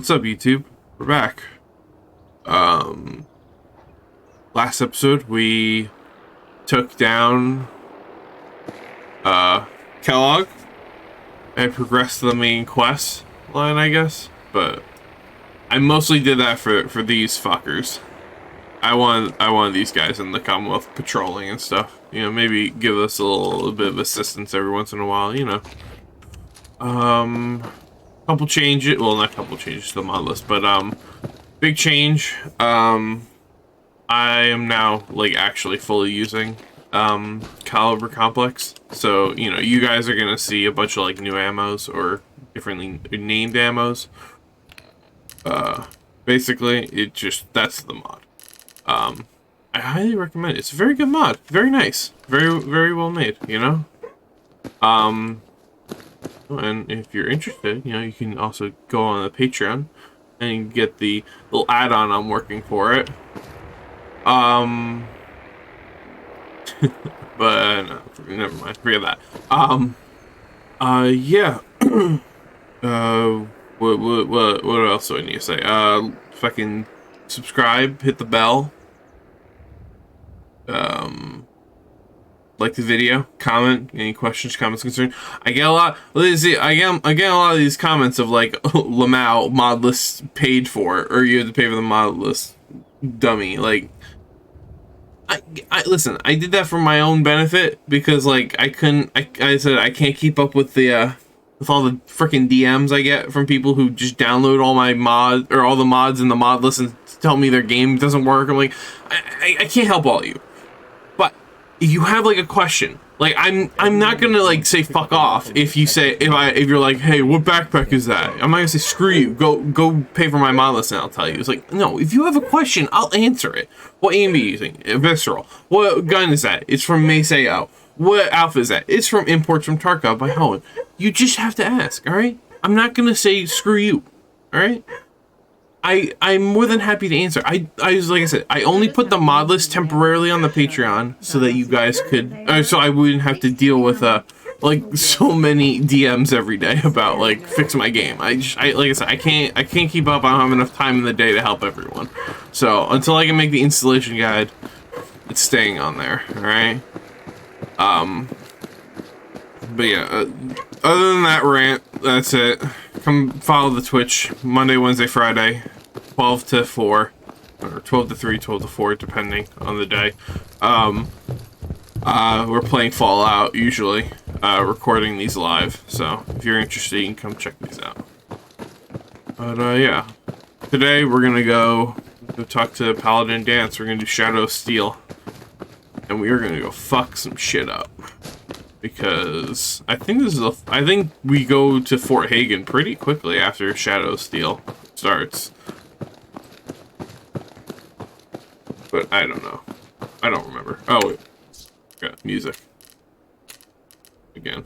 What's up, YouTube? We're back. Last episode we took down Kellogg and progressed to the main quest line, I guess. But I mostly did that for these fuckers. I want these guys in the Commonwealth patrolling and stuff. You know, maybe give us a little bit of assistance every once in a while. You know. Couple changes. Well, not couple changes to the mod list, but big change. I am now like actually fully using caliber complex. So you know, you guys are gonna see a bunch of like new ammos or differently named ammos. Basically, it just that's the mod. I highly recommend it. It's a very good mod. Very nice. Very well made. You know. And if you're interested, you know, you can also go on the Patreon and get the little add-on I'm working for it. But no, never mind. Forget that. Yeah. What else do I need to say? Fucking subscribe, hit the bell. Like the video, comment, any questions, comments, concerns. I get a lot. I get a lot of these comments of like, Lamau mod list paid for, or you had to pay for the mod list, dummy. Like, I listen. I did that for my own benefit because like I said I can't keep up with the with all the freaking DMs I get from people who just download all my mod or all the mods in the mod list and tell me their game doesn't work. I'm like, I can't help all of you. If you have like a question, like I'm not gonna like say fuck off if you say if you're like, hey, what backpack is that? I'm not gonna say screw you, go pay for my mod list and I'll tell you. It's like, no, if you have a question, I'll answer it. What aim are you using? Visceral. What gun is that? It's from Maxson. What alpha is that? It's from imports from Tarkov by Holland. You just have to ask, all right? I'm not gonna say screw you, all right? I'm more than happy to answer. I like I said, I only put the mod list temporarily on the Patreon so that you guys could, so I wouldn't have to deal with like so many DMs every day about like fix my game. I like I said, I can't keep up. I don't have enough time in the day to help everyone. So until I can make the installation guide, it's staying on there. All right. But yeah, other than that rant, that's it. Come follow the Twitch Monday, Wednesday, Friday, 12 to 4, or 12 to 3, 12 to 4, depending on the day. We're playing Fallout usually, recording these live. So if you're interested, you can come check these out. But yeah, today we're gonna go talk to Paladin Dance. We're gonna do Shadow of Steel, and we are gonna go fuck some shit up. Because I think I think we go to Fort Hagen pretty quickly after Shadow Steel starts. But I don't know. I don't remember. Oh, wait. Got music. Again.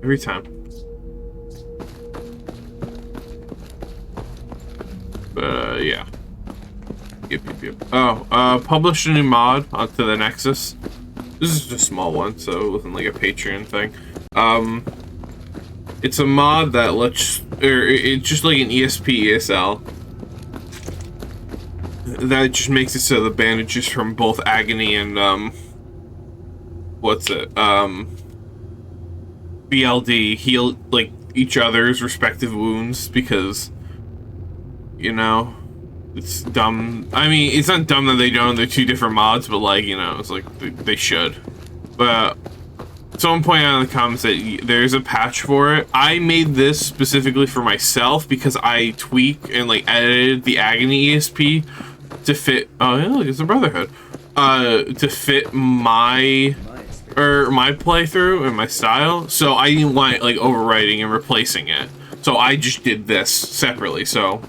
Every time. But yeah. Yep. Oh, published a new mod onto the Nexus. This is just a small one, so it wasn't like a Patreon thing. It's a mod that lets, or it's just like an ESP ESL. That just makes it so the bandages from both Agony and, BLD heal, like, each other's respective wounds, because, you know, it's dumb. I mean, it's not dumb that they don't. They're two different mods, but like, you know, it's like they should. But someone pointed out in the comments that there's a patch for it. I made this specifically for myself because I tweaked and like edited the Agony ESP to fit. Oh yeah, look, it's the Brotherhood. To fit my playthrough and my style. So I didn't want like overwriting and replacing it. So I just did this separately. So.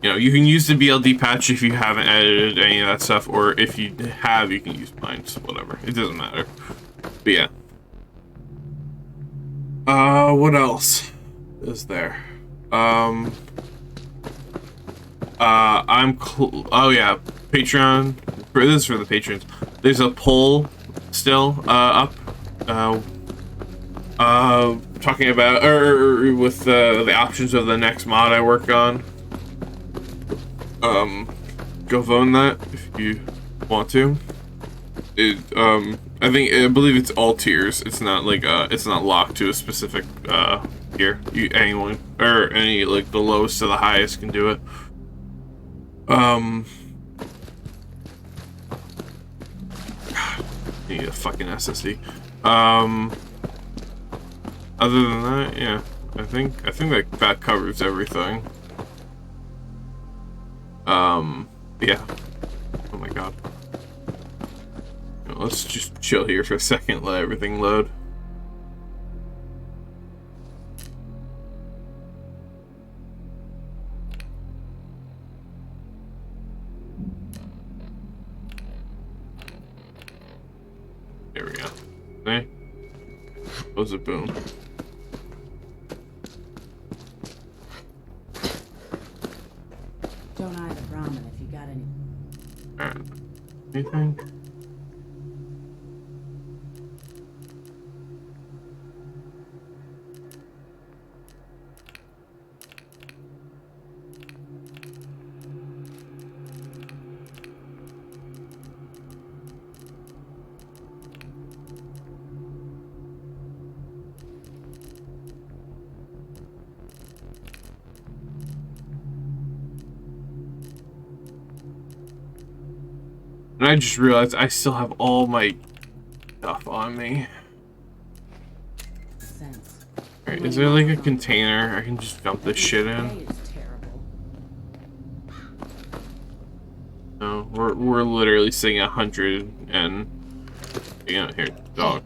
You know, you can use the BLD patch if you haven't edited any of that stuff, or if you have, you can use mine, so whatever. It doesn't matter. But yeah. What else is there? Oh yeah, Patreon. This is for the patrons. There's a poll still, up. talking about, or with the options of the next mod I work on. Go vote on that if you want to. I believe it's all tiers. It's not like it's not locked to a specific tier. Anyone or any like the lowest to the highest can do it. Need a fucking SSD. Other than that, yeah, I think that covers everything. Yeah. Oh my god. Let's just chill here for a second, let everything load. There we go. Okay. Close it, boom. Don't eye the Brahmin if you got any. Alright. Anything? And I just realized I still have all my stuff on me. Alright, is there like a container I can just dump this shit in? No, we're literally sitting at 100 and yeah, here, dog.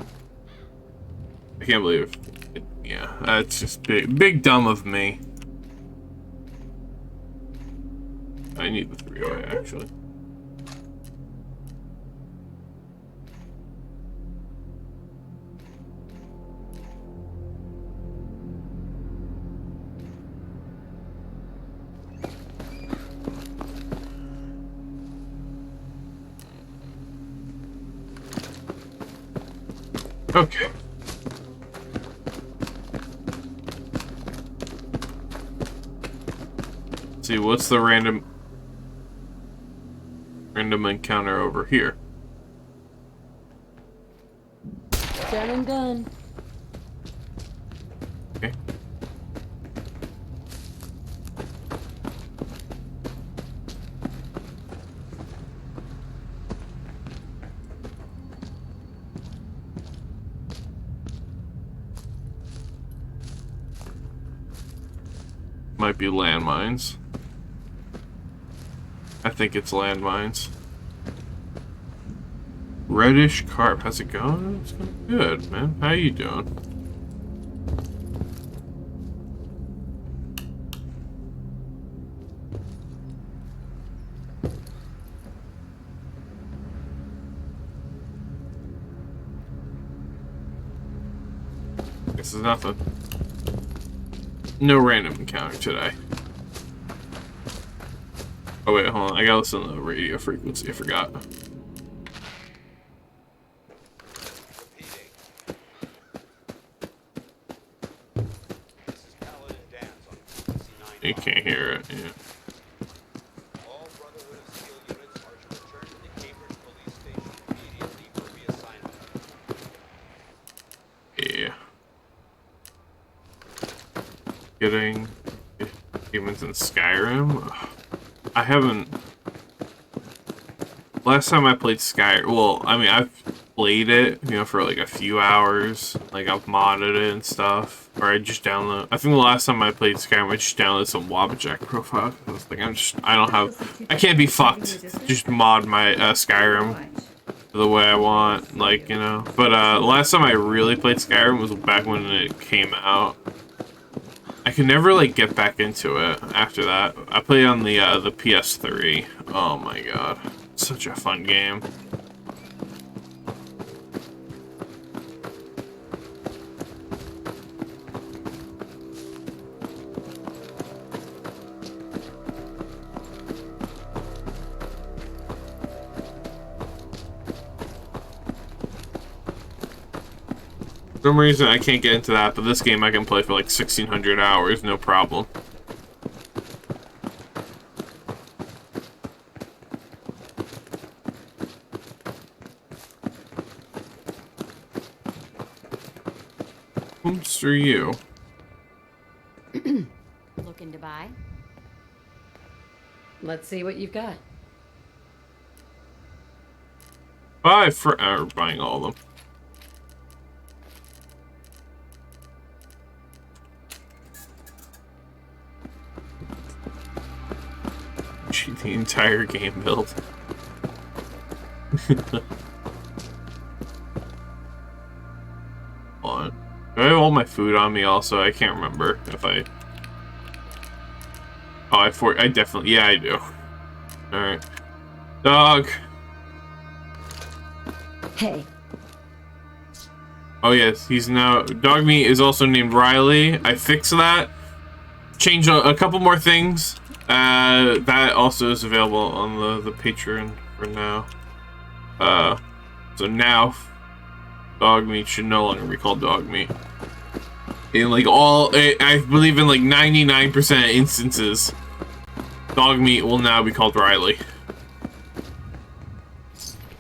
I can't believe it. Yeah, that's just big dumb of me. I need the 3-way actually. Okay. Let's see, what's the random encounter over here? Gun and gun. Okay. Might be landmines. I think it's landmines. Reddish carp. How's it going? It's going good, man. How you doing? This is nothing. No random encounter today. Oh wait, hold on. I gotta listen to the radio frequency. I forgot. You can't hear it. Yeah. All Brotherhood of Steel units are to return to the Cambridge police station immediately for reassignment. Yeah. Getting humans in Skyrim. I haven't. Last time I played Skyrim, well, I mean, I've played it, you know, for like a few hours. Like I've modded it and stuff, or I just download. I think the last time I played Skyrim, I just downloaded some Wabbajack profile. I was like, I can't be fucked. Just mod my Skyrim the way I want, like, you know. But last time I really played Skyrim was back when it came out. I could never like get back into it after that. I played on the PS3. Oh my god, such a fun game. some reason I can't get into that, but this game I can play for like 1,600 hours, no problem. Whomst are you? Looking to buy? Let's see what you've got. Buy for buying all of them. Cheat the entire game build. Hold on. Do I have all my food on me also? I can't remember if I... Oh, I definitely... Yeah, I do. Alright. Dog. Hey. Oh yes, he's now... Dog meat is also named Riley. I fixed that. Changed a couple more things. That also is available on the Patreon for now. So now... Dog meat should no longer be called dog meat. In like I believe in like 99% instances, dog meat will now be called Riley.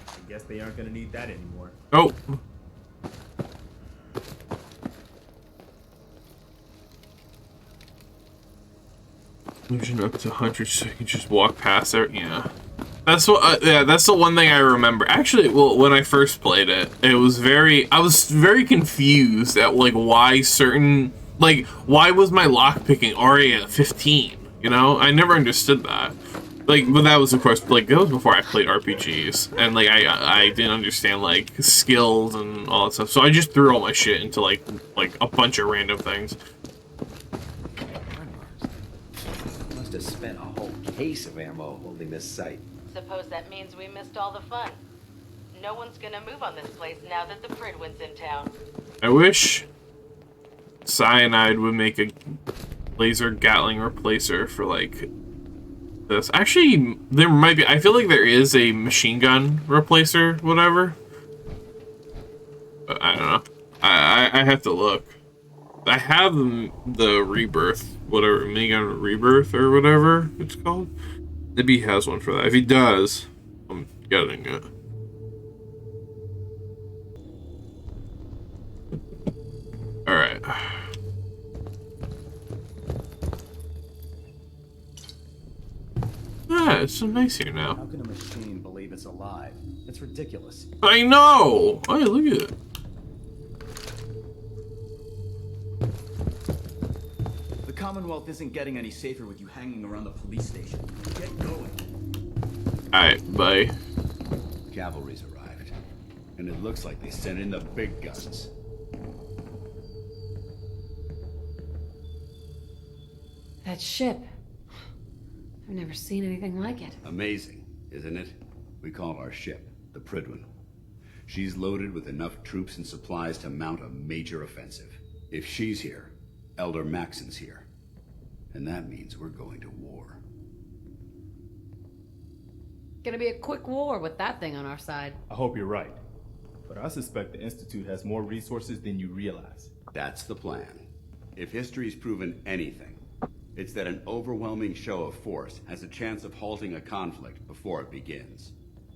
I guess they aren't gonna need that anymore. Oh. Illusion up to 100 so you can just walk past there. Yeah. That's what. Yeah, that's the one thing I remember. Actually, well, when I first played it, I was very confused at like why certain why was my lockpicking already at 15? You know, I never understood that. Like, but that was of course that was before I played RPGs, and like I didn't understand like skills and all that stuff. So I just threw all my shit into like a bunch of random things. Must have spent a whole case of ammo holding this site. Suppose that means we missed all the fun. No one's gonna move on this place now that the Prydwen's in town. I wish cyanide would make a laser Gatling replacer for like this. Actually, there might be. I feel like there is a machine gun replacer, whatever. But I don't know. I have to look. I have the rebirth, whatever, minigun rebirth or whatever it's called. Maybe he has one for that. If he does, I'm getting it. Alright. Yeah, it's so nice here now. How can a machine believe it's alive? It's ridiculous. I know! Oh, look at it. The Commonwealth isn't getting any safer with you hanging around the police station. Get going. Alright, bye. Cavalry's arrived, and it looks like they sent in the big guns. That ship. I've never seen anything like it. Amazing, isn't it? We call our ship the Prydwen. She's loaded with enough troops and supplies to mount a major offensive. If she's here, Elder Maxson's here. And that means we're going to war. Gonna be a quick war with that thing on our side. I hope you're right. But I suspect the Institute has more resources than you realize. That's the plan. If history's proven anything, it's that an overwhelming show of force has a chance of halting a conflict before it begins.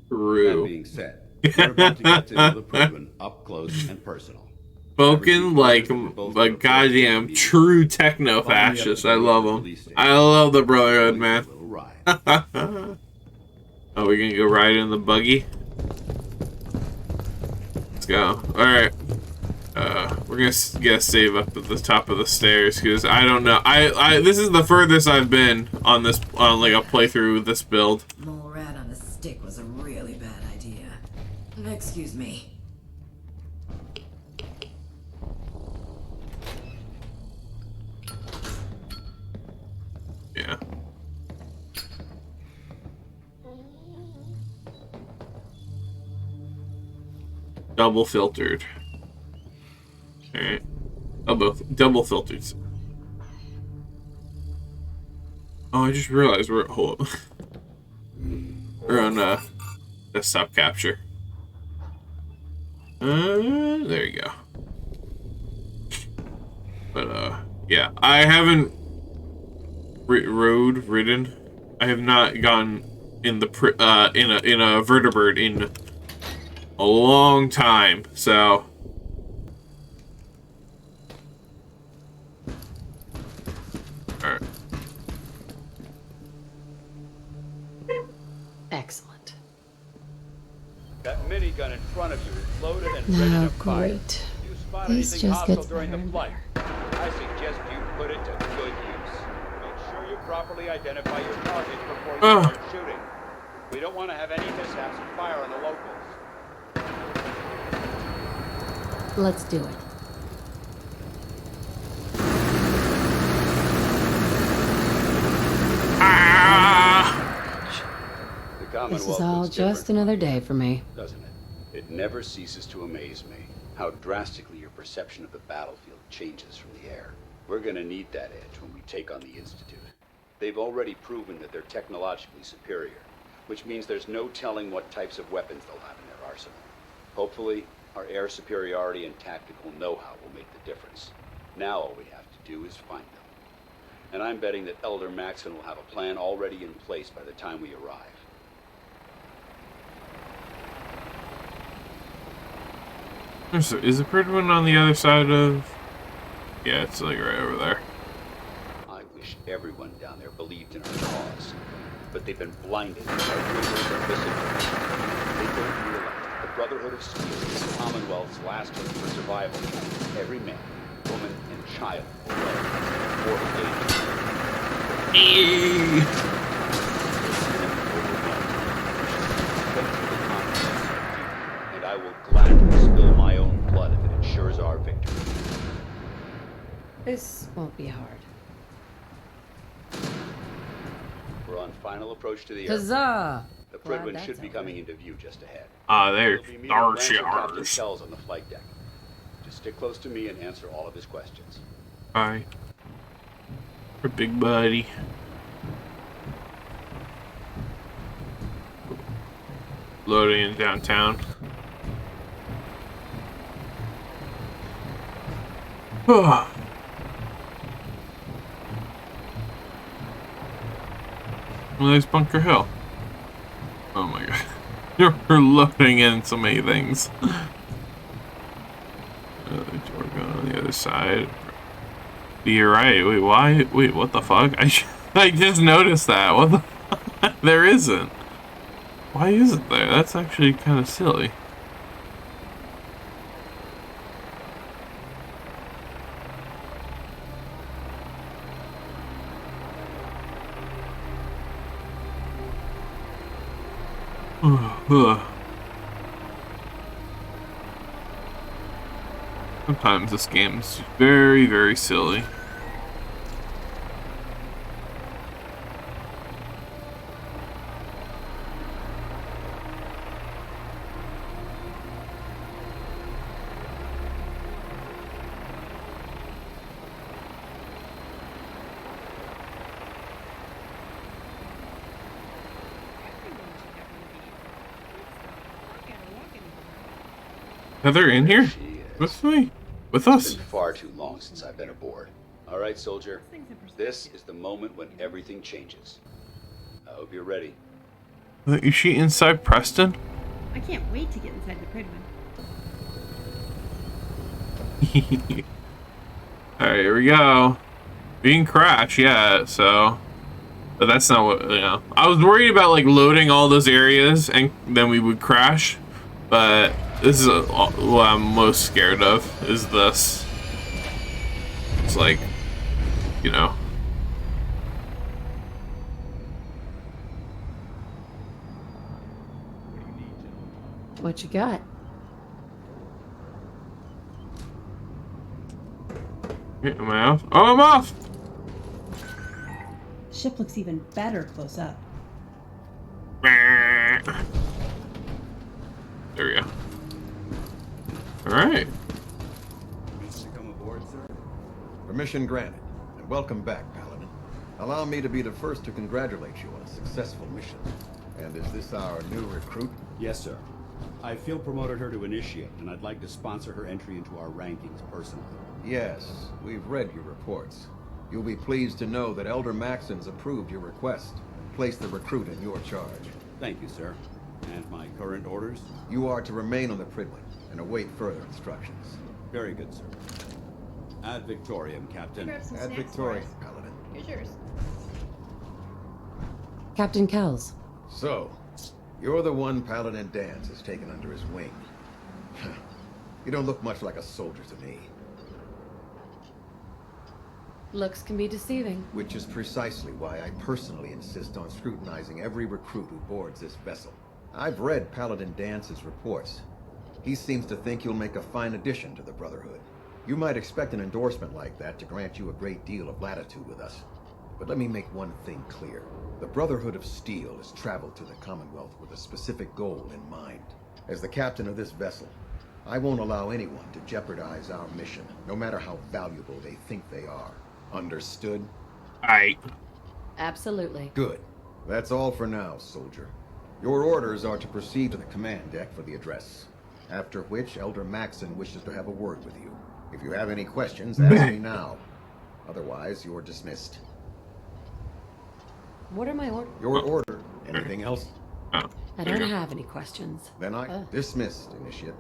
True. That being said, we're about to get to know the Prydwen up close and personal. Spoken like a goddamn true techno-fascist. I love him. I love the Brotherhood, man. Oh, we're gonna go ride in the buggy? Let's go. Alright. We're gonna save up at the top of the stairs because I don't know. This is the furthest I've been on this like a playthrough with this build. Mole rat on a stick was a really bad idea. Excuse me. Yeah. Double filtered. Alright. Double filtered. Oh, I just realized hold up. We're on desktop capture. There you go. But yeah, I haven't ridden. I have not gone in the in a vertebrate in a long time. So all right. Excellent. That minigun in front of you is loaded and ready Oh, to fire. great. If you spot This anything just hostile gets during the better and flight, I suggest you put it to good use. Make sure you properly identify your targets before you start shooting. We don't want to have any mishaps and fire on the locals. Let's do it. The This Commonwealth is all looks just different, another day for me. doesn't it? It never ceases to amaze me how drastically your perception of the battlefield changes from the air. We're gonna need that edge when we take on the Institute. They've already proven that they're technologically superior, which means there's no telling what types of weapons they'll have in their arsenal. Hopefully, our air superiority and tactical know-how will make the difference. Now all we have to do is find them. And I'm betting that Elder Maxson will have a plan already in place by the time we arrive. Is the Prydwen on the other side of? Yeah, it's like right over there. I wish everyone down there believed in our cause, but they've been blinded by rumors and misinformation. They don't realize that the Brotherhood of Steel is the Commonwealth's last hope for survival. Every man, woman, and child will die or and I will gladly spill my own blood if it ensures our victory. This won't be hard. We're on final approach to the airport. Huzzah! The Glad Prydwen that's should be over. coming into view just ahead. There. We'll be meeting Archie Lancer Captain Ars. Kells on the flight deck. Just stick close to me and answer all of his questions. Hi. Our big buddy. Loading in downtown. Well, there's Bunker Hill. Oh my god. You're loading in so many things. We're going on the other side. You're right. Wait, why? Wait, what the fuck? I just noticed that. What the fuck? There isn't. Why isn't there? That's actually kind of silly. Sometimes this game's very, very silly. Heather in here? She is. With me? With It's us? been far too long since I've been aboard. All right, soldier. This is the moment when everything changes. I hope you're ready. Is she inside Preston? I can't wait to get inside the Prydwen. Alright, here we go. We didn't crash yet, so... But that's not what, you know. I was worried about, like, loading all those areas and then we would crash. But this is what I'm most scared of, is this. It's like, you know. What you got? Okay, am I off? Oh, I'm off! Ship looks even better close up. There we go. Alright. Permission to come aboard, sir? Permission granted, and welcome back, Paladin. Allow me to be the first to congratulate you on a successful mission. And is this our new recruit? Yes, sir. I field promoted her to initiate, and I'd like to sponsor her entry into our rankings personally. Yes, we've read your reports. You'll be pleased to know that Elder Maxson's approved your request and placed the recruit in your charge. Thank you, sir. And my current orders? You are to remain on the Prydwen and await further instructions. Very good, sir. Ad Victoriam, Captain. Grab some Ad snacks Victoriam, for us. Paladin. Here's yours. Captain Kells. So, you're the one Paladin Danse has taken under his wing. You don't look much like a soldier to me. Looks can be deceiving. Which is precisely why I personally insist on scrutinizing every recruit who boards this vessel. I've read Paladin Dance's reports. He seems to think you'll make a fine addition to the Brotherhood. You might expect an endorsement like that to grant you a great deal of latitude with us. But let me make one thing clear. The Brotherhood of Steel has traveled to the Commonwealth with a specific goal in mind. As the captain of this vessel, I won't allow anyone to jeopardize our mission, no matter how valuable they think they are. Understood? Aight. Absolutely. Good. That's all for now, soldier. Your orders are to proceed to the command deck for the address. After which, Elder Maxson wishes to have a word with you. If you have any questions, ask me now. Otherwise, you're dismissed. What are my orders? Your order. Anything else? Oh, I there you don't go. have any questions. Then I dismissed, Initiate.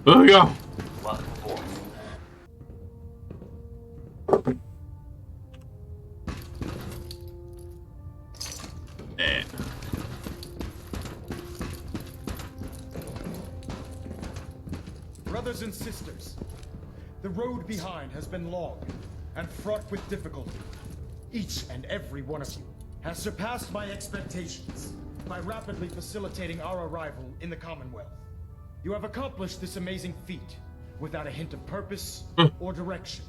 There we go. Welcome aboard. Eh. Brothers and sisters, the road behind has been long and fraught with difficulty. Each and every one of you has surpassed my expectations by rapidly facilitating our arrival in the Commonwealth. You have accomplished this amazing feat without a hint of purpose or direction.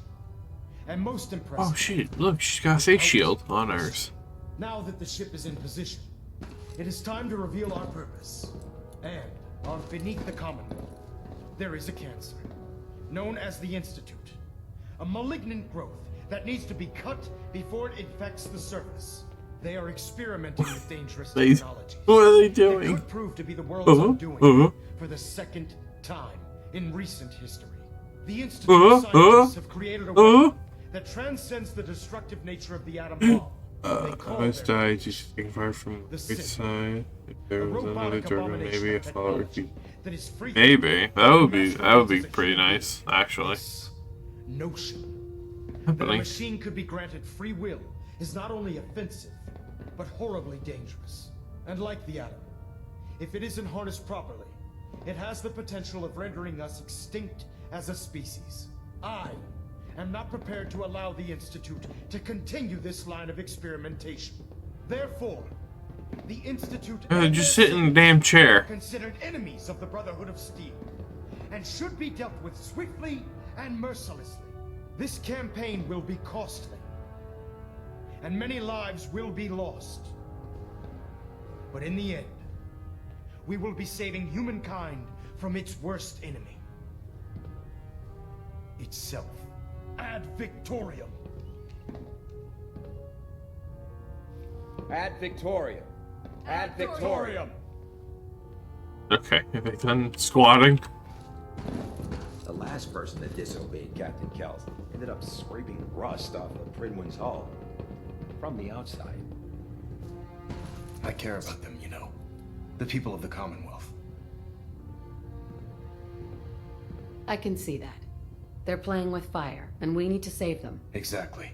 And most impressive. Oh shit, look, she's got a face shield on hers. Now that the ship is in position, it is time to reveal our purpose. And beneath the Commonwealth, there is a cancer, known as the Institute. A malignant growth that needs to be cut before it infects the surface. They are experimenting with dangerous technology. What are they doing? It could prove to be the world's undoing for the second time in recent history. The Institute scientists have created a weapon that transcends the destructive nature of the atom bomb. I was died just taking fire from the right side. If there was another Jordan, maybe a follower could. Maybe that would be pretty nice, actually. Notion that a machine could be granted free will is not only offensive, but horribly dangerous. And like the atom, if it isn't harnessed properly, it has the potential of rendering us extinct as a species. I am not prepared to allow the Institute to continue this line of experimentation. Therefore, the Institute just sit in the damn chair. are considered enemies of the Brotherhood of Steel, and should be dealt with swiftly and mercilessly. This campaign will be costly, and many lives will be lost. But in the end, we will be saving humankind from its worst enemy. Itself. Ad Victoriam. Ad Victoriam. Ad Victoriam. Okay, have they done squatting? The last person that disobeyed Captain Kells ended up scraping rust off of Prydwen's hull from the outside. I care about them, you know. The people of the Commonwealth. I can see that. They're playing with fire, and we need to save them. Exactly.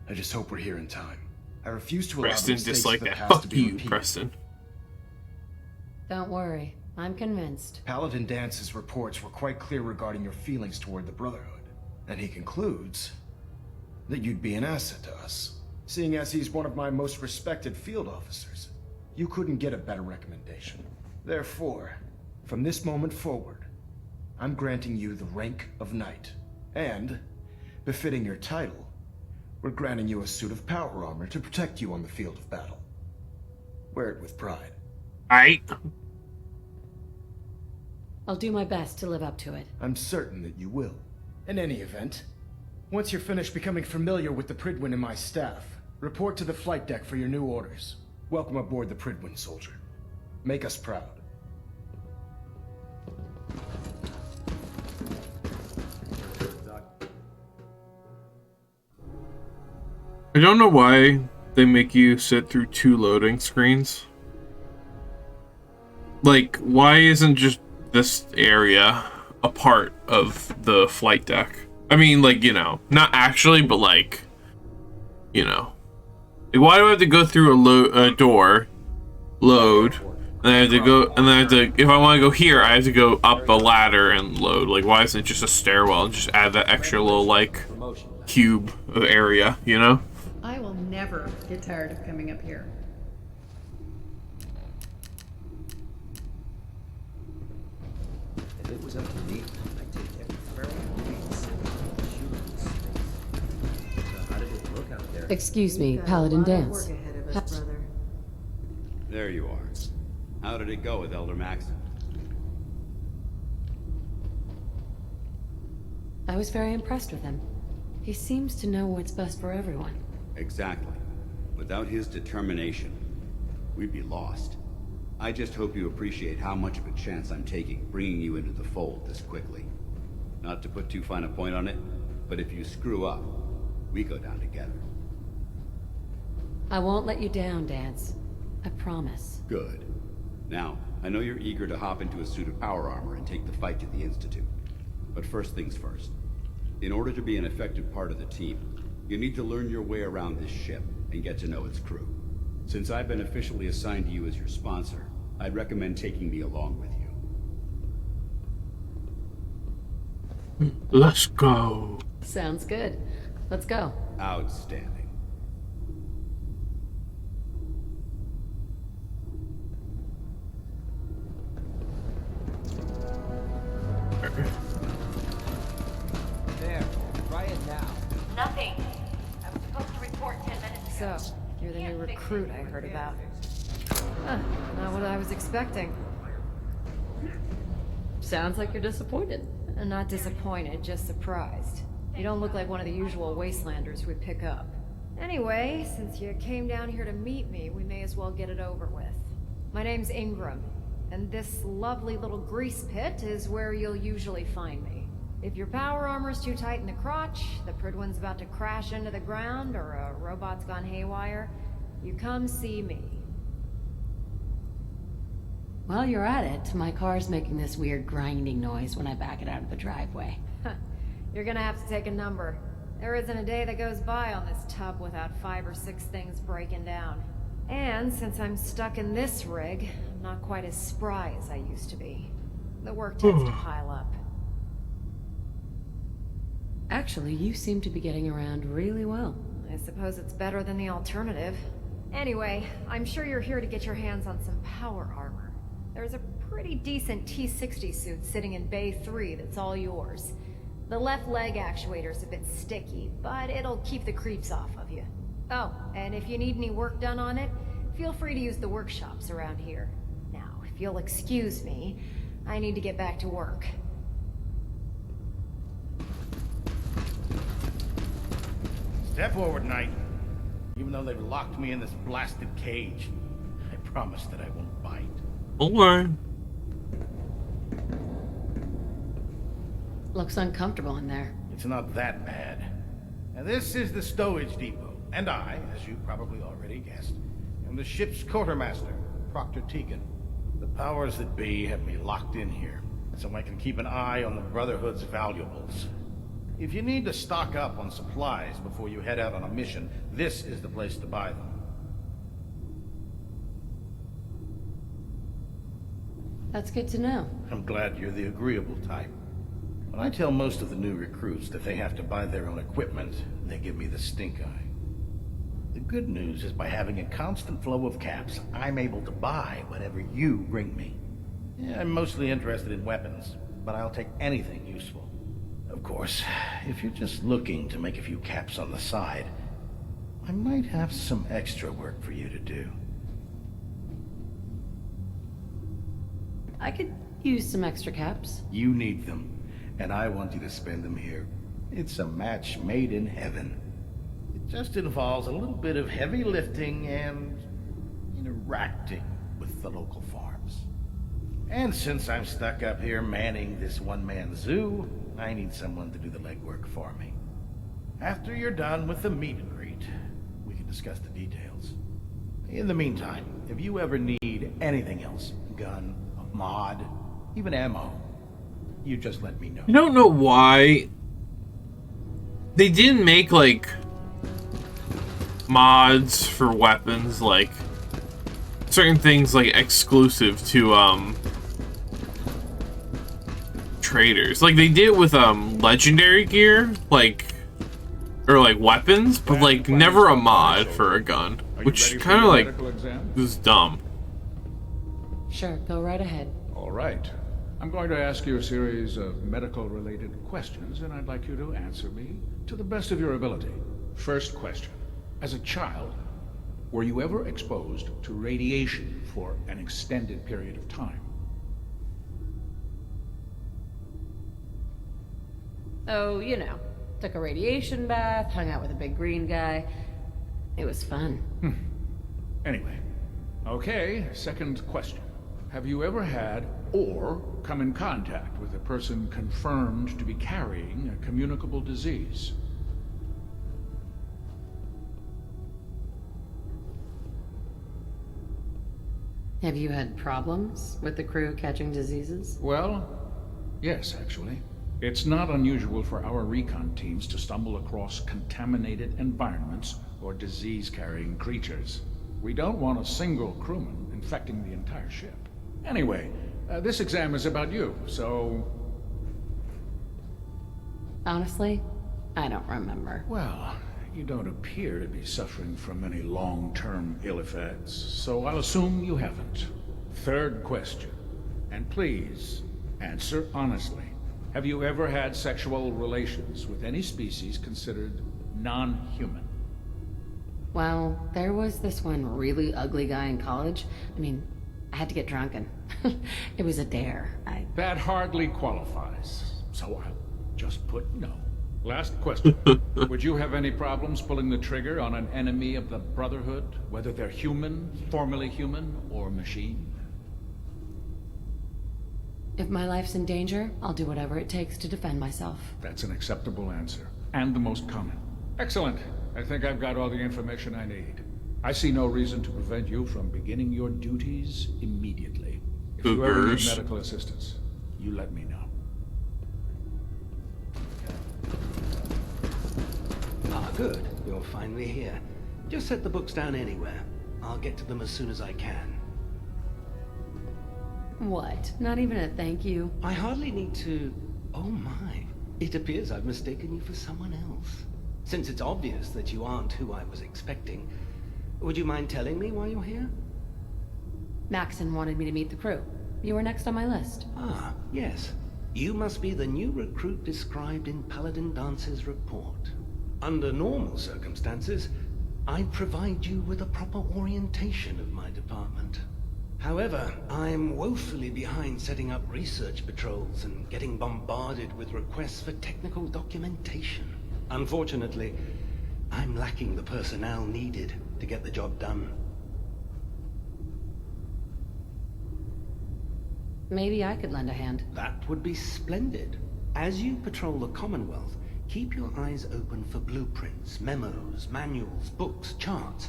I just hope we're here in time. I refuse to allow Preston the mistakes dislike of the that. past to Fuck be you, repeated. Preston. Don't worry. I'm convinced. Paladin Dance's reports were quite clear regarding your feelings toward the Brotherhood. And he concludes that you'd be an asset to us. Seeing as he's one of my most respected field officers, you couldn't get a better recommendation. Therefore, from this moment forward, I'm granting you the rank of Knight. And, befitting your title, we're granting you a suit of power armor to protect you on the field of battle. Wear it with pride. Aight. I'll do my best to live up to it. I'm certain that you will. In any event, once you're finished becoming familiar with the Prydwen and my staff, report to the flight deck for your new orders. Welcome aboard the Prydwen, soldier. Make us proud. I don't know why they make you sit through 2 loading screens. Like, why isn't just this area a part of the flight deck? I mean, like, you know, not actually, but like, you know. Like, why do I have to go through a door, load, and I have to go, and then I have to, if I want to go here, I have to go up a ladder and load. Like, why isn't it just a stairwell and just add that extra little, like, cube of area, you know? I will never get tired of coming up here. If it was up to me, I'd take every feral and shoot. So how did it look out there? Excuse me, Paladin Dance. There you are. How did it go with Elder Maxson? I was very impressed with him. He seems to know what's best for everyone. Exactly. Without his determination, we'd be lost. I just hope you appreciate how much of a chance I'm taking bringing you into the fold this quickly. Not to put too fine a point on it, but if you screw up, we go down together. I won't let you down, Dance. I promise. Good. Now, I know you're eager to hop into a suit of power armor and take the fight to the Institute. But first things first. In order to be an effective part of the team, you need to learn your way around this ship and get to know its crew. Since I've been officially assigned to you as your sponsor, I'd recommend taking me along with you. Let's go. Sounds good. Let's go. Outstanding. There, try it now. Nothing. I was supposed to report 10 minutes ago. So, you're the new recruit I heard about. Not what I was expecting. Sounds like you're disappointed. Not disappointed, just surprised. You don't look like one of the usual wastelanders we pick up. Anyway, since you came down here to meet me, we may as well get it over with. My name's Ingram, and this lovely little grease pit is where you'll usually find me. If your power armor's too tight in the crotch, the Prydwen's about to crash into the ground, or a robot's gone haywire, you come see me. While you're at it, my car's making this weird grinding noise when I back it out of the driveway. You're gonna have to take a number. There isn't a day that goes by on this tub without 5 or 6 things breaking down. And since I'm stuck in this rig, I'm not quite as spry as I used to be. The work tends to pile up. Actually, you seem to be getting around really well. I suppose it's better than the alternative. Anyway, I'm sure you're here to get your hands on some power armor. There's a pretty decent T-60 suit sitting in Bay 3 that's all yours. The left leg actuator's a bit sticky, but it'll keep the creeps off of you. Oh, and if you need any work done on it, feel free to use the workshops around here. Now, if you'll excuse me, I need to get back to work. Step forward, Knight. Even though they've locked me in this blasted cage, I promise that I won't bite. Okay. Looks uncomfortable in there. It's not that bad. Now, this is the stowage depot, and I, as you probably already guessed, am the ship's quartermaster, Proctor Tegan. The powers that be have me locked in here, so I can keep an eye on the Brotherhood's valuables. If you need to stock up on supplies before you head out on a mission, this is the place to buy them. That's good to know. I'm glad you're the agreeable type. When I tell most of the new recruits that they have to buy their own equipment, they give me the stink eye. The good news is by having a constant flow of caps, I'm able to buy whatever you bring me. Yeah, I'm mostly interested in weapons, but I'll take anything useful. Of course, if you're just looking to make a few caps on the side, I might have some extra work for you to do. I could use some extra caps. You need them, and I want you to spend them here. It's a match made in heaven. It just involves a little bit of heavy lifting and interacting with the local farms. And since I'm stuck up here manning this one-man zoo, I need someone to do the legwork for me. After you're done with the meet and greet, discuss the details. In the meantime, if you ever need anything else, gun, a mod, even ammo, you just let me know. I don't know why they didn't make, like, mods for weapons, like, certain things, like, exclusive to, traders. Like, they did it with, legendary gear, like, or, like, weapons, but, like, never a mod for a gun, which kind of, like, was dumb. Sure, go right ahead. All right. I'm going to ask you a series of medical-related questions, and I'd like you to answer me to the best of your ability. First question. As a child, were you ever exposed to radiation for an extended period of time? Oh, you know, took a radiation bath, hung out with a big green guy. It was fun. Anyway. Okay, second question. Have you ever had or come in contact with a person confirmed to be carrying a communicable disease? Have you had problems with the crew catching diseases? Well, yes, actually. It's not unusual for our recon teams to stumble across contaminated environments or disease-carrying creatures. We don't want a single crewman infecting the entire ship. Anyway, this exam is about you, so... Honestly, I don't remember. Well, you don't appear to be suffering from any long-term ill effects, so I'll assume you haven't. Third question, and please, answer honestly. Have you ever had sexual relations with any species considered non-human? Well, there was this one really ugly guy in college. I mean, I had to get drunk and it was a dare. That hardly qualifies, so I'll just put no. Last question. Would you have any problems pulling the trigger on an enemy of the Brotherhood, whether they're human, formerly human, or machine? If my life's in danger, I'll do whatever it takes to defend myself. That's an acceptable answer, and the most common. Excellent. I think I've got all the information I need. I see no reason to prevent you from beginning your duties immediately. If you ever need medical assistance, you let me know. Ah, good. You're finally here. Just set the books down anywhere. I'll get to them as soon as I can. What? Not even a thank you? I hardly need to... Oh my. It appears I've mistaken you for someone else. Since it's obvious that you aren't who I was expecting, would you mind telling me why you're here? Maxson wanted me to meet the crew. You were next on my list. Ah, yes. You must be the new recruit described in Paladin Dance's report. Under normal circumstances, I'd provide you with a proper orientation of my department. However, I'm woefully behind setting up research patrols and getting bombarded with requests for technical documentation. Unfortunately, I'm lacking the personnel needed to get the job done. Maybe I could lend a hand. That would be splendid. As you patrol the Commonwealth, keep your eyes open for blueprints, memos, manuals, books, charts.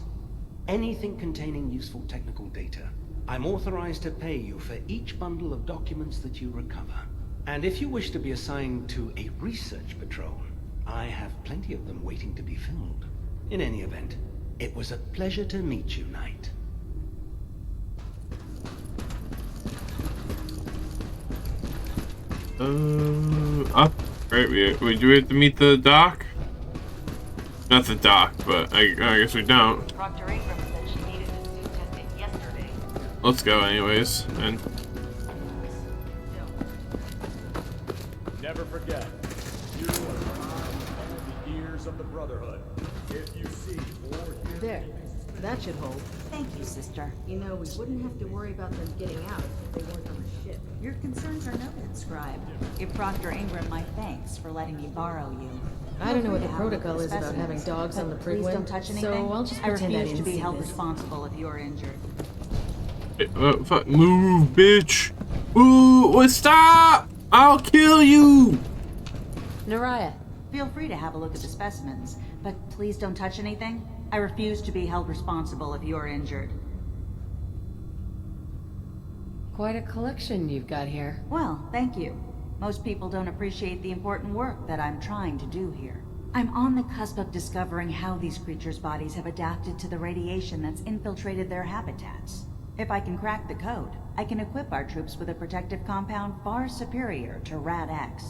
Anything containing useful technical data. I'm authorized to pay you for each bundle of documents that you recover. And if you wish to be assigned to a research patrol, I have plenty of them waiting to be filled. In any event, it was a pleasure to meet you, Knight. Up. Right, we do we have to meet the doc? Not the doc, but I guess we don't. Proctor Ingram said she needed a suit tested yesterday. Let's go anyways, and... Never forget, you are the eyes and the ears of the Brotherhood. If you see or hear... There. That should hold. Thank you, sister. You know, we wouldn't have to worry about them getting out if they weren't on the ship. Your concerns are noted, Scribe. Give Proctor Ingram my thanks for letting me borrow you. I don't know what the protocol is about having dogs on the Please Prydwen, don't touch anything. so I'll just pretend I refuse didn't to be see held this. responsible if you're injured. Fuck, move, bitch! Ooh, stop! I'll kill you! Naraya. Feel free to have a look at the specimens, but please don't touch anything. I refuse to be held responsible if you're injured. Quite a collection you've got here. Well, thank you. Most people don't appreciate the important work that I'm trying to do here. I'm on the cusp of discovering how these creatures' bodies have adapted to the radiation that's infiltrated their habitats. If I can crack the code, I can equip our troops with a protective compound far superior to Rad-X.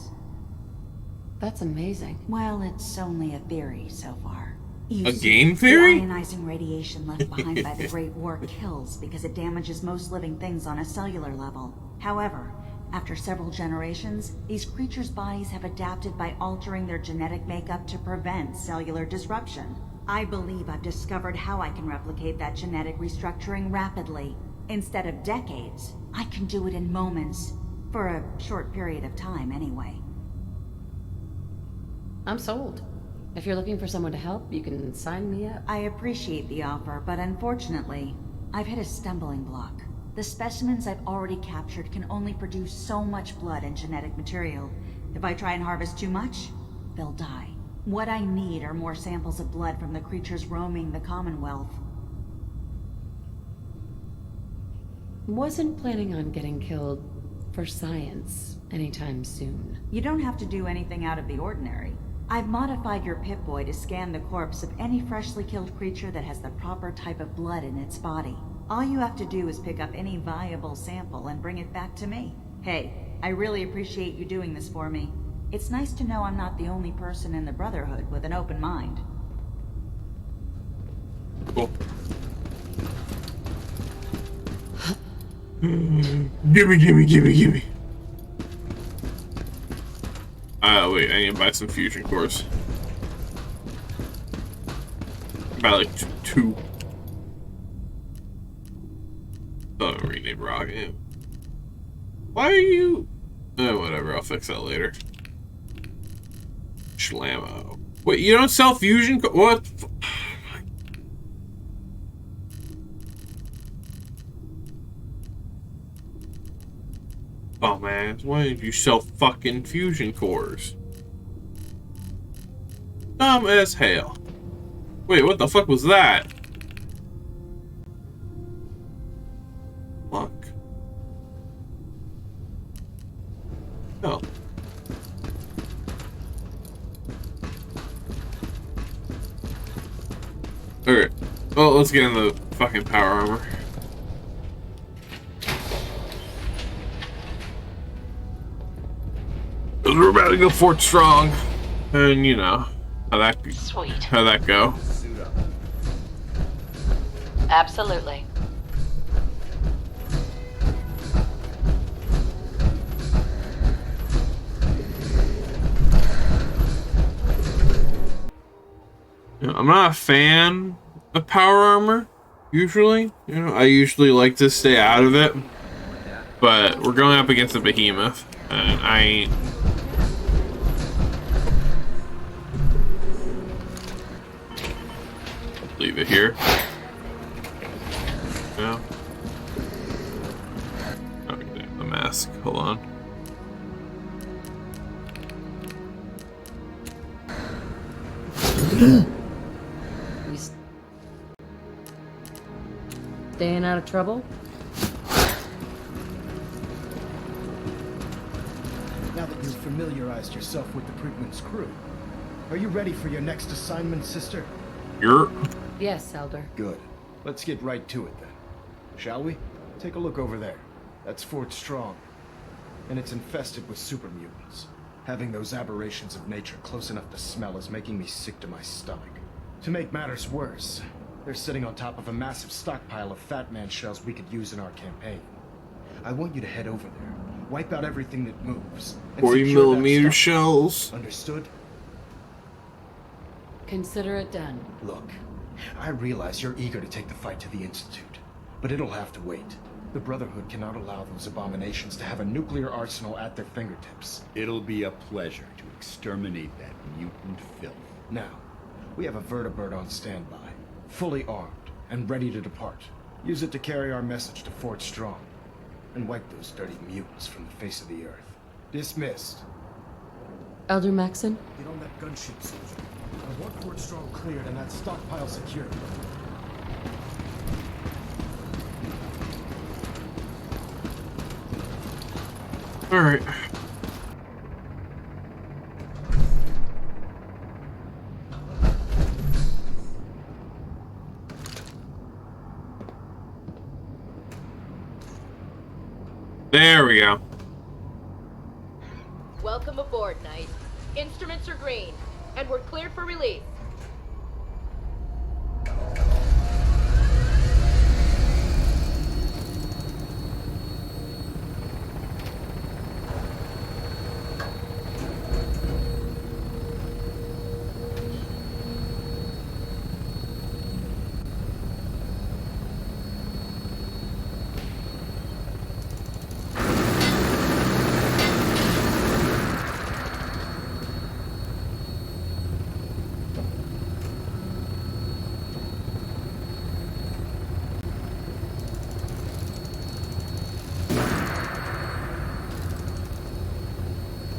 That's amazing. Well, it's only a theory so far. You A see, game theory? The ionizing radiation left behind by the Great War kills because it damages most living things on a cellular level. However, after several generations, these creatures' bodies have adapted by altering their genetic makeup to prevent cellular disruption. I believe I've discovered how I can replicate that genetic restructuring rapidly. Instead of decades, I can do it in moments. For a short period of time, anyway. I'm sold. If you're looking for someone to help, you can sign me up. I appreciate the offer, but unfortunately, I've hit a stumbling block. The specimens I've already captured can only produce so much blood and genetic material. If I try and harvest too much, they'll die. What I need are more samples of blood from the creatures roaming the Commonwealth. Wasn't planning on getting killed for science anytime soon. You don't have to do anything out of the ordinary. I've modified your Pip-Boy to scan the corpse of any freshly killed creature that has the proper type of blood in its body. All you have to do is pick up any viable sample and bring it back to me. Hey, I really appreciate you doing this for me. It's nice to know I'm not the only person in the Brotherhood with an open mind. Cool. Gimme. Wait, I need to buy some fusion cores. Buy like two. Oh, rename rocket. Why are you? Oh, whatever. I'll fix that later. Schlammo. Wait, you don't sell fusion? What? Oh man, why did you sell fucking fusion cores? Dumb as hell. Wait, what the fuck was that? Fuck. Oh. Okay. Well, let's get in the fucking power armor. We're about to go Fort Strong, and you know how that go. Absolutely. You know, I'm not a fan of power armor. Usually, you know, I usually like to stay out of it, but we're going up against a behemoth, and I ain't. Leave it here. No. Okay, the mask. Hold on. Staying out of trouble? Now that you've familiarized yourself with the Prydwen's crew, are you ready for your next assignment, sister? Yes, Elder. Good. Let's get right to it then. Shall we? Take a look over there. That's Fort Strong. And it's infested with super mutants. Having those aberrations of nature close enough to smell is making me sick to my stomach. To make matters worse, they're sitting on top of a massive stockpile of Fat Man shells we could use in our campaign. I want you to head over there, wipe out everything that moves, and 40mm shells. Understood? Consider it done. Look, I realize you're eager to take the fight to the Institute, but it'll have to wait. The Brotherhood cannot allow those abominations to have a nuclear arsenal at their fingertips. It'll be a pleasure to exterminate that mutant filth. Now, we have a vertibird on standby, fully armed and ready to depart. Use it to carry our message to Fort Strong, and wipe those dirty mutants from the face of the earth. Dismissed. Elder Maxson? Get on that gunship, soldier. I want Fort Strong cleared and that stockpile secured. All right. There we go. Welcome aboard, Knight. Instruments are green, and we're cleared for release.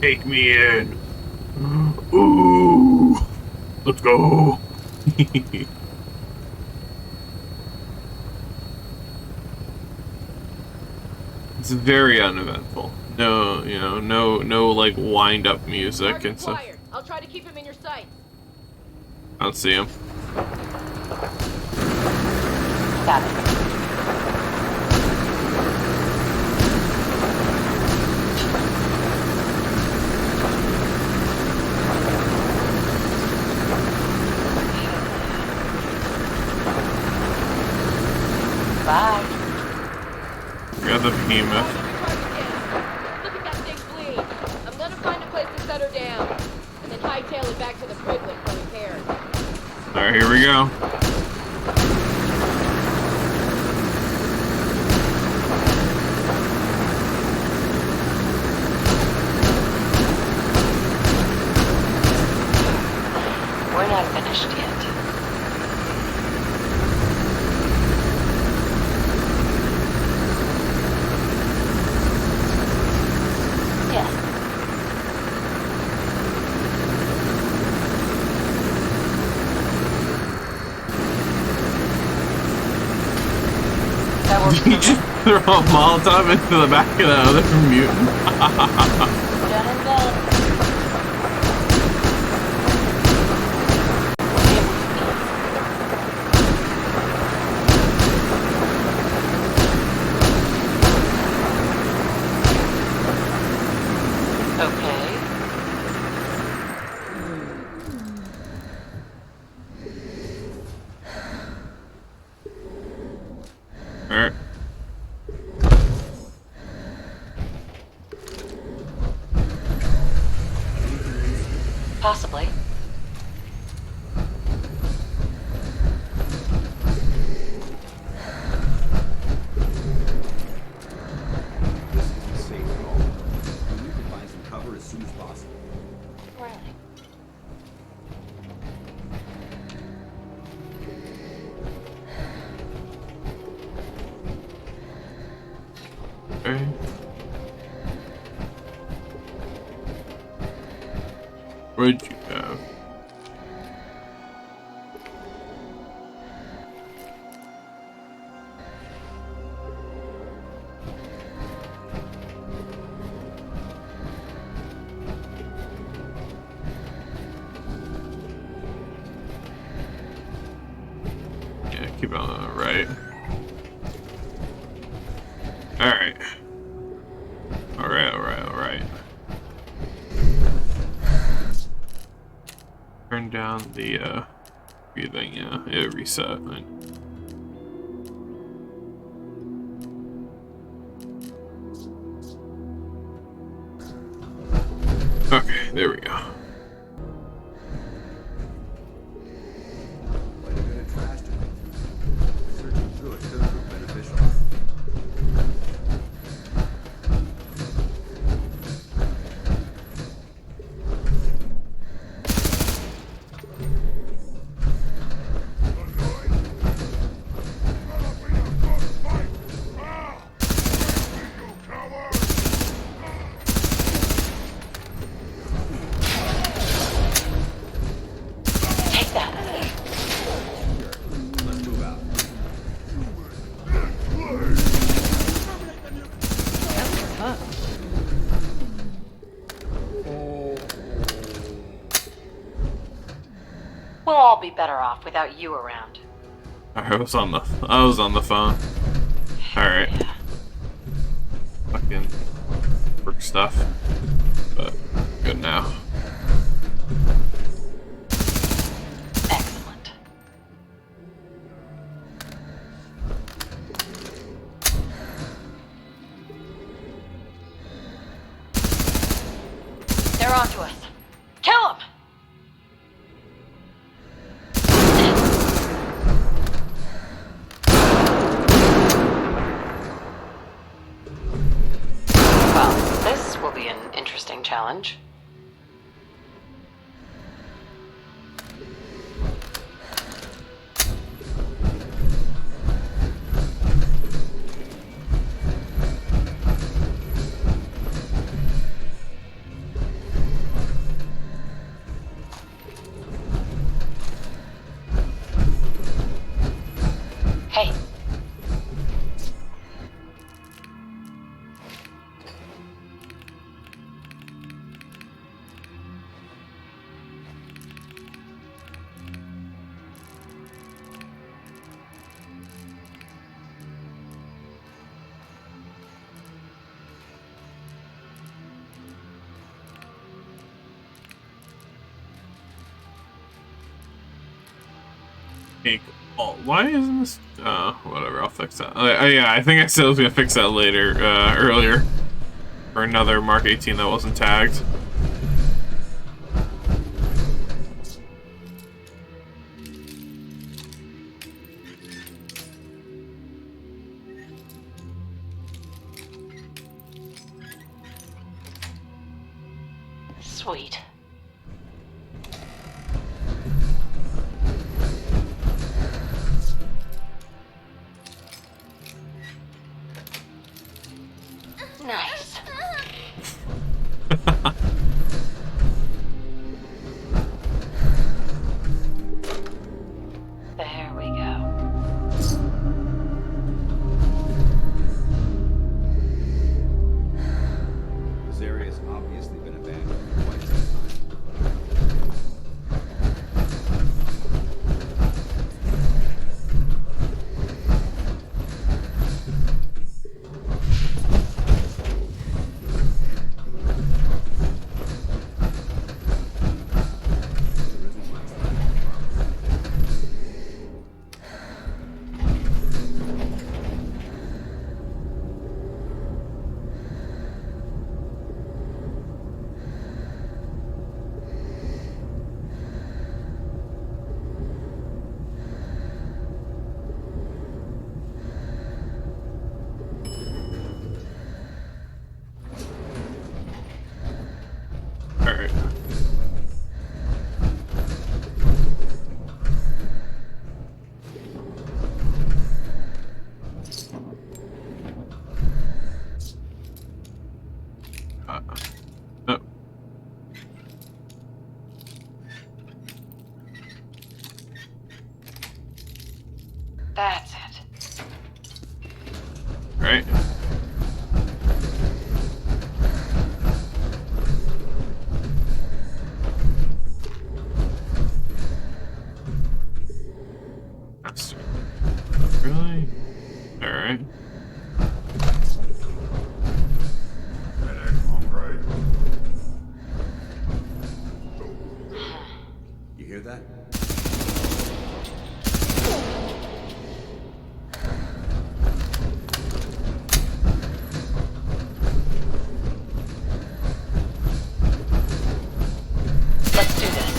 Take me in. Ooh. Let's go. It's very uneventful. No, you know, no like wind up music and stuff. I'll try to keep him in your sight. I don't see him. Got it. Bye. Got the behemoth. Look at that thing bleed. I'm gonna find a place to set her down, and then hightail it back to the Prydwen for repairs. Alright, here we go. We're not finished yet. Did you just throw a Molotov into the back of the other mutant? Done and done. Okay. Alright. Possibly. This isn't safe at all. We need to find some cover as soon as possible. Really? Okay. Where'd you go? Yeah, keep it on the right. Alright. Alright. Turn down the breathing, yeah, it reset. Okay, there we go. Quite a bit of trash to go through. Searching through it could prove beneficial. We'll all be better off without you around. I was on the phone. Alright. Yeah. Fucking work stuff. But good now. Excellent. They're onto us. Kill them! Well, this will be an interesting challenge. Hey. Oh, why isn't this? Whatever. I'll fix that. Yeah, I think I said I was gonna fix that later, earlier, for another Mark 18 that wasn't tagged. Sweet. Nice. There we go. This area has obviously been abandoned for quite some time. Alright. Oh. That's it. Right. That's really alright. You hear that? Let's do this.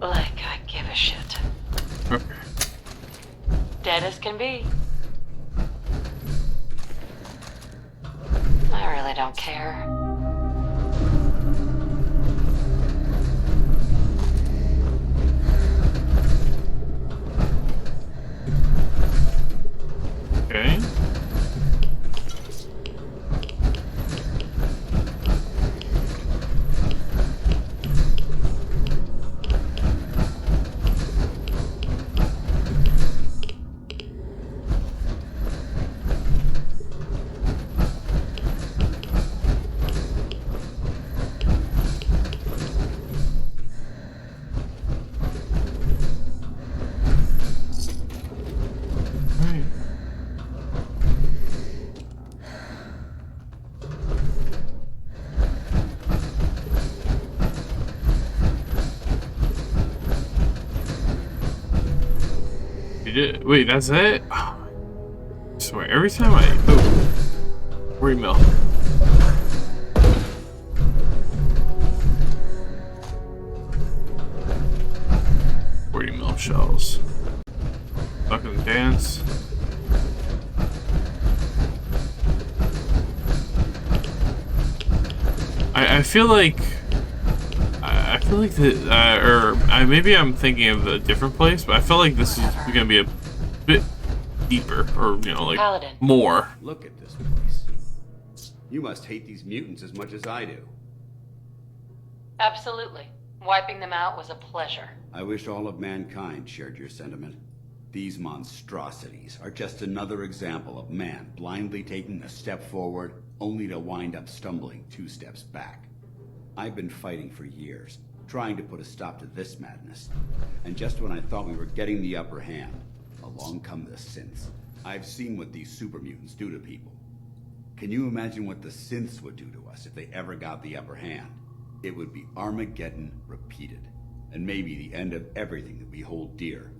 Like I give a shit. Dead as can be. really don't care. Okay. Wait, that's it? I swear, every time I... Oh. Remill. Mil shells. Fucking dance. I feel like... I feel like the... maybe I'm thinking of a different place, but I feel like this is gonna be a bit deeper, or, you know, like, Paladin. more. Look at this place. You must hate these mutants as much as I do. Absolutely. Wiping them out was a pleasure. I wish all of mankind shared your sentiment. These monstrosities are just another example of man blindly taking a step forward, only to wind up stumbling 2 steps back. I've been fighting for years, trying to put a stop to this madness. And just when I thought we were getting the upper hand, along come the synths. I've seen what these super mutants do to people. Can you imagine what the synths would do to us if they ever got the upper hand? It would be Armageddon repeated, and maybe the end of everything that we hold dear.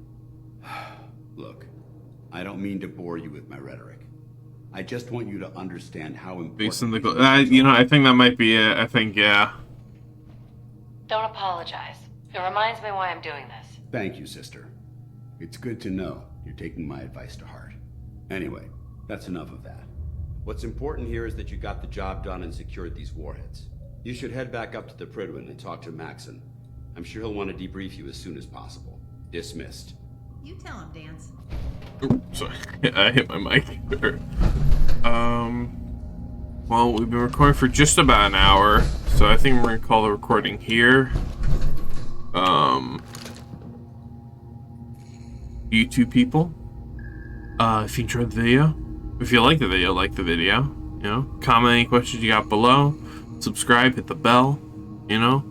Look, I don't mean to bore you with my rhetoric. I just want you to understand how important... you know, I think that might be it. I think, yeah. Don't apologize. It reminds me why I'm doing this. Thank you, sister. It's good to know you're taking my advice to heart. Anyway, that's enough of that. What's important here is that you got the job done and secured these warheads. You should head back up to the Prydwen and talk to Maxson. I'm sure he'll want to debrief you as soon as possible. Dismissed. You tell him, Dance. Oops, sorry. I hit my mic. Well, we've been recording for just about an hour, so I think we're gonna call the recording here. YouTube people, if you enjoyed the video, if you like the video, you know, comment any questions you got below, subscribe, hit the bell, you know,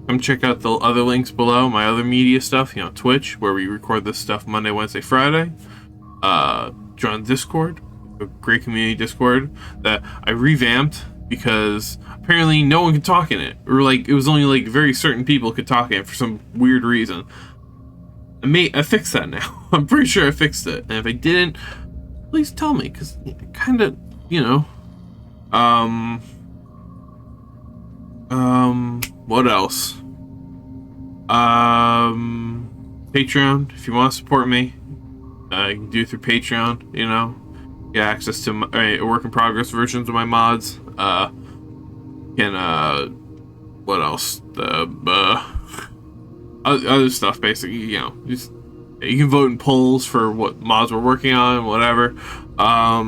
come check out the other links below, my other media stuff, you know, Twitch, where we record this stuff Monday, Wednesday, Friday, join Discord, a great community Discord that I revamped because apparently no one could talk in it, or like, it was only like very certain people could talk in it for some weird reason. I fixed that now. I'm pretty sure I fixed it. And if I didn't, please tell me, because kind of, you know. What else? Patreon, if you want to support me, you can do it through Patreon, you know. Get access to my work in progress versions of my mods. What else? Other stuff, basically, you know, just, you can vote in polls for what mods we're working on, whatever. Yeah,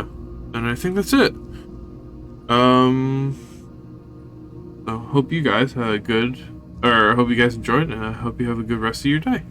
and I think that's it. I hope you guys had a good, or I hope you guys enjoyed, and I hope you have a good rest of your day.